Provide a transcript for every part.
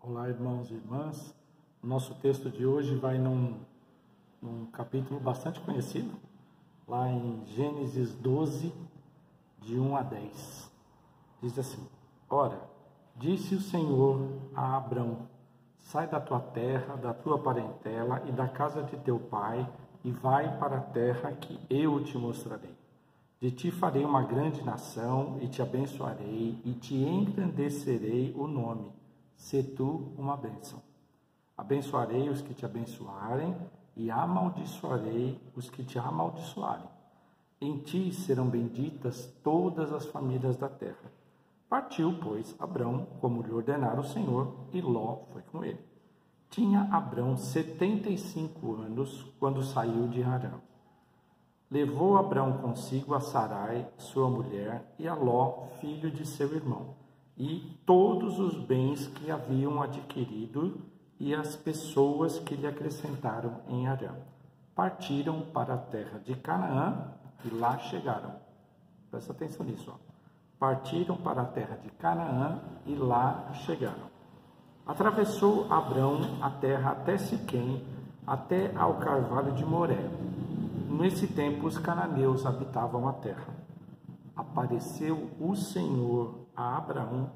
Olá, irmãos e irmãs. Nosso texto de hoje vai num capítulo bastante conhecido, lá em Gênesis 12, de 1 a 10. Diz assim: Ora, disse o Senhor a Abrão: sai da tua terra, da tua parentela e da casa de teu pai, e vai para a terra que eu te mostrarei. De ti farei uma grande nação, e te abençoarei, e te engrandecerei o nome. Sê tu uma bênção. Abençoarei os que te abençoarem, e amaldiçoarei os que te amaldiçoarem. Em ti serão benditas todas as famílias da terra. Partiu, pois, Abrão, como lhe ordenara o Senhor, e Ló foi com ele. Tinha Abrão 75 anos quando saiu de Harã. Levou Abrão consigo a Sarai, sua mulher, e a Ló, filho de seu irmão, e todos os bens que haviam adquirido e as pessoas que lhe acrescentaram em Harã. Partiram para a terra de Canaã e lá chegaram. Presta atenção nisso. Partiram para a terra de Canaã e lá chegaram. Atravessou Abrão a terra até Siquém, até ao carvalho de Moré. Nesse tempo os cananeus habitavam a terra. Apareceu o Senhor a Abraão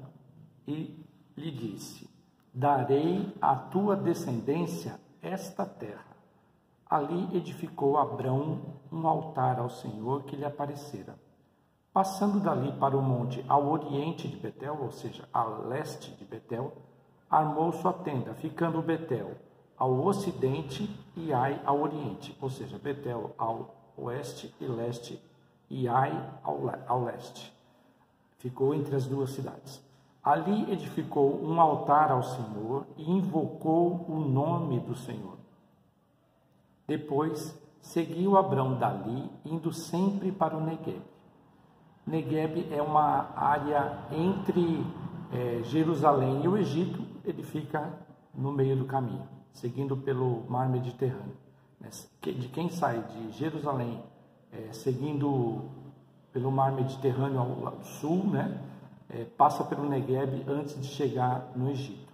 e lhe disse: darei à tua descendência esta terra. Ali edificou Abrão um altar ao Senhor que lhe aparecera. Passando dali para o monte ao oriente de Betel, ou seja, a leste de Betel, armou sua tenda, ficando Betel ao ocidente e Ai ao oriente, ou seja, Betel ao oeste e leste e Ai ao leste. Ficou entre as duas cidades. Ali edificou um altar ao Senhor e invocou o nome do Senhor. Depois seguiu Abrão dali, indo sempre para o Negueb. Negueb é uma área entre Jerusalém e o Egito. Ele fica no meio do caminho, seguindo pelo mar Mediterrâneo. De quem sai de Jerusalém, seguindo pelo mar Mediterrâneo ao sul, passa pelo Negueb antes de chegar no Egito.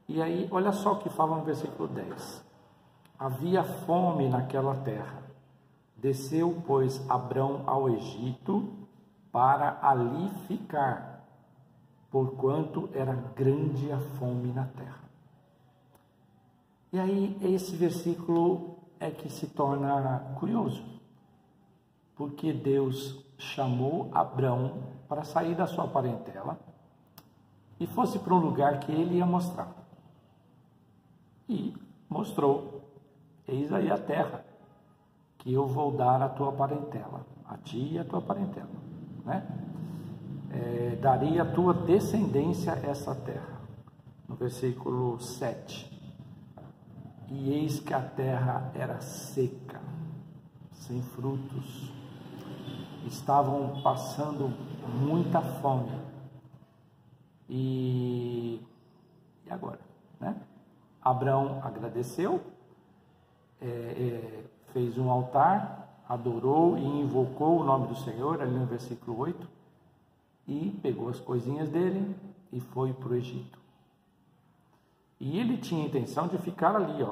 E aí, olha só o que fala no versículo 10. Havia fome naquela terra. Desceu, pois, Abrão ao Egito para ali ficar, porquanto era grande a fome na terra. E aí, esse versículo é que se torna curioso, porque Deus chamou Abrão para sair da sua parentela e fosse para um lugar que ele ia mostrar. E mostrou: eis aí a terra que eu vou dar à tua parentela, a ti e à tua parentela, darei à tua descendência essa terra. No versículo 7. E eis que a terra era seca, sem frutos. Estavam passando muita fome. E agora? Abrão agradeceu, fez um altar, adorou e invocou o nome do Senhor, ali no versículo 8, e pegou as coisinhas dele e foi para o Egito. E ele tinha a intenção de ficar ali,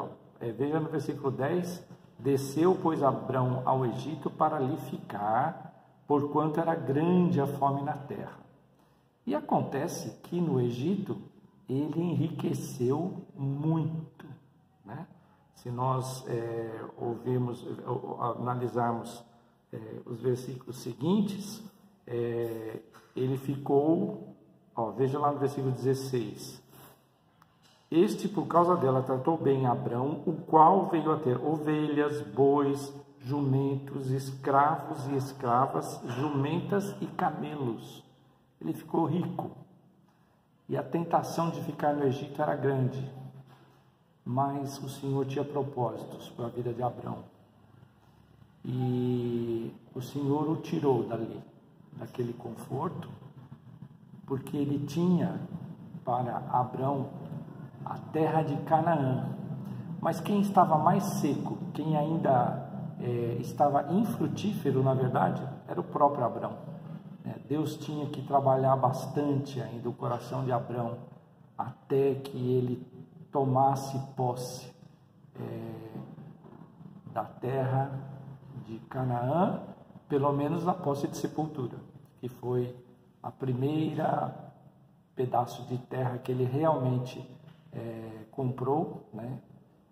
veja no versículo 10, desceu, pois, Abrão ao Egito para ali ficar, porquanto era grande a fome na terra. E acontece que no Egito ele enriqueceu muito, Se nós analisarmos os versículos seguintes, ele ficou, veja lá no versículo 16, este, por causa dela, tratou bem Abrão, o qual veio a ter ovelhas, bois, jumentos, escravos e escravas, jumentas e camelos. Ele ficou rico. E a tentação de ficar no Egito era grande. Mas o Senhor tinha propósitos para a vida de Abrão. E o Senhor o tirou dali, daquele conforto, porque ele tinha para Abrão a terra de Canaã. Mas quem estava mais seco, quem ainda estava infrutífero, na verdade, era o próprio Abrão. Deus tinha que trabalhar bastante ainda o coração de Abrão até que ele tomasse posse da terra de Canaã, pelo menos a posse de sepultura, que foi a primeira pedaço de terra que ele realmente comprou, né,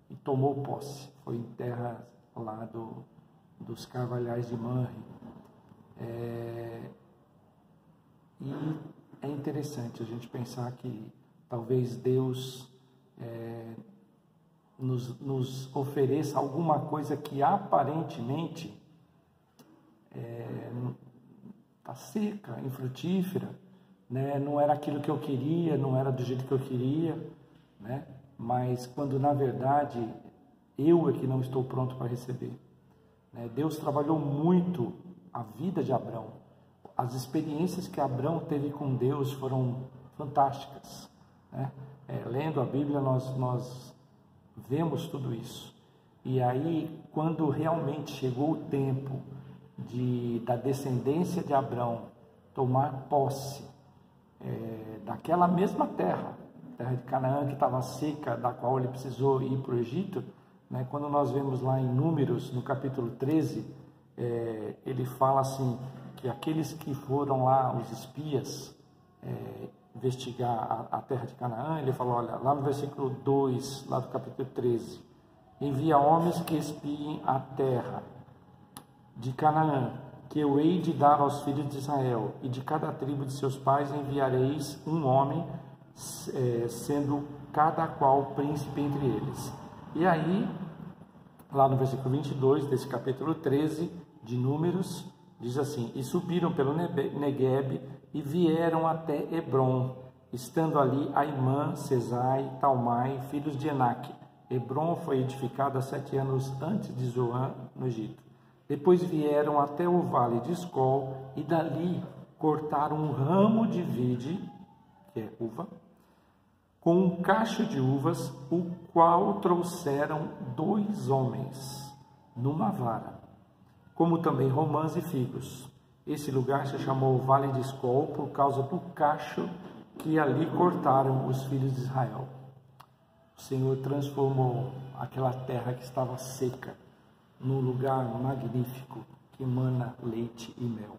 e tomou posse. Foi em terra lá dos Carvalhais de Manre. E é interessante a gente pensar que talvez Deus nos ofereça alguma coisa que aparentemente está seca, infrutífera, né? Não era aquilo que eu queria, não era do jeito que eu queria, né? Mas quando na verdade eu é que não estou pronto para receber, né? Deus trabalhou muito a vida de Abrão. As experiências que Abrão teve com Deus foram fantásticas, né? Lendo a Bíblia nós vemos tudo isso. E aí, quando realmente chegou o tempo da descendência de Abrão tomar posse daquela mesma terra de Canaã que estava seca, da qual ele precisou ir para o Egito, né? Quando nós vemos lá em Números, no capítulo 13, ele fala assim, que aqueles que foram lá, os espias, investigar a terra de Canaã, ele falou, olha, lá no versículo 2, lá do capítulo 13, envia homens que espiem a terra de Canaã, que eu hei de dar aos filhos de Israel, e de cada tribo de seus pais enviareis um homem, sendo cada qual príncipe entre eles. E aí, lá no versículo 22 desse capítulo 13 de Números, diz assim, e subiram pelo Neguebe e vieram até Hebron, estando ali Aimã, Sesai, Talmai, filhos de Enaque. Hebron foi edificada 7 anos antes de Zoan, no Egito. Depois vieram até o vale de Escol e dali cortaram um ramo de vide, que é uva, com um cacho de uvas, o qual trouxeram 2 homens numa vara, como também romãs e figos. Esse lugar se chamou Vale de Escol por causa do cacho que ali cortaram os filhos de Israel. O Senhor transformou aquela terra que estava seca num lugar magnífico que emana leite e mel.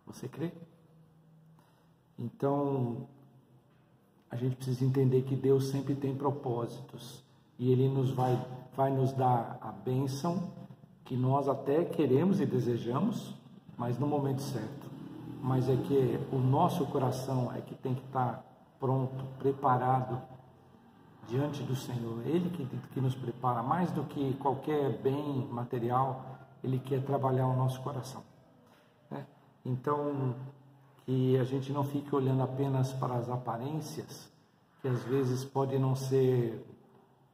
Você crê? Então, a gente precisa entender que Deus sempre tem propósitos e Ele vai nos dar a bênção que nós até queremos e desejamos, mas no momento certo. Mas é que o nosso coração é que tem que estar pronto, preparado diante do Senhor. Ele que nos prepara, mais do que qualquer bem material, Ele quer trabalhar o nosso coração, né? Então, que a gente não fique olhando apenas para as aparências, que às vezes podem não ser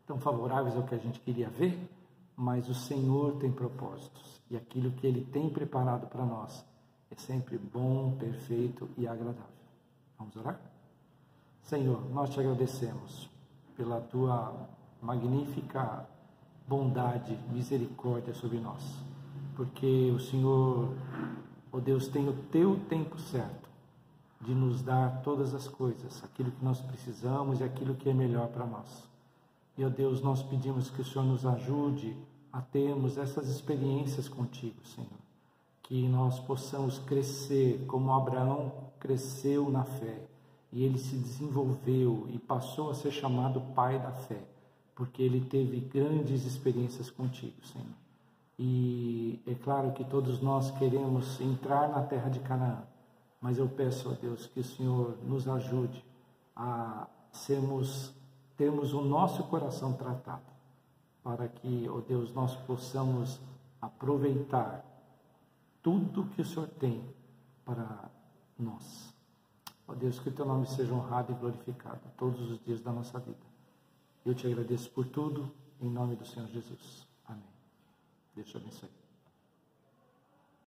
tão favoráveis ao que a gente queria ver, mas o Senhor tem propósitos, e aquilo que Ele tem preparado para nós é sempre bom, perfeito e agradável. Vamos orar? Senhor, nós te agradecemos pela tua magnífica bondade, misericórdia sobre nós, porque o Senhor, ó Deus, tem o teu tempo certo de nos dar todas as coisas, aquilo que nós precisamos e aquilo que é melhor para nós. E, ó Deus, nós pedimos que o Senhor nos ajude a termos essas experiências contigo, Senhor, que nós possamos crescer como Abraão cresceu na fé, e ele se desenvolveu e passou a ser chamado pai da fé, porque ele teve grandes experiências contigo, Senhor. E é claro que todos nós queremos entrar na terra de Canaã, mas eu peço a Deus que o Senhor nos ajude a termos o nosso coração tratado, para que, ó Deus, nós possamos aproveitar tudo que o Senhor tem para nós. Ó Deus, que o teu nome seja honrado e glorificado todos os dias da nossa vida. Eu te agradeço por tudo, em nome do Senhor Jesus. Amém. Deus te abençoe.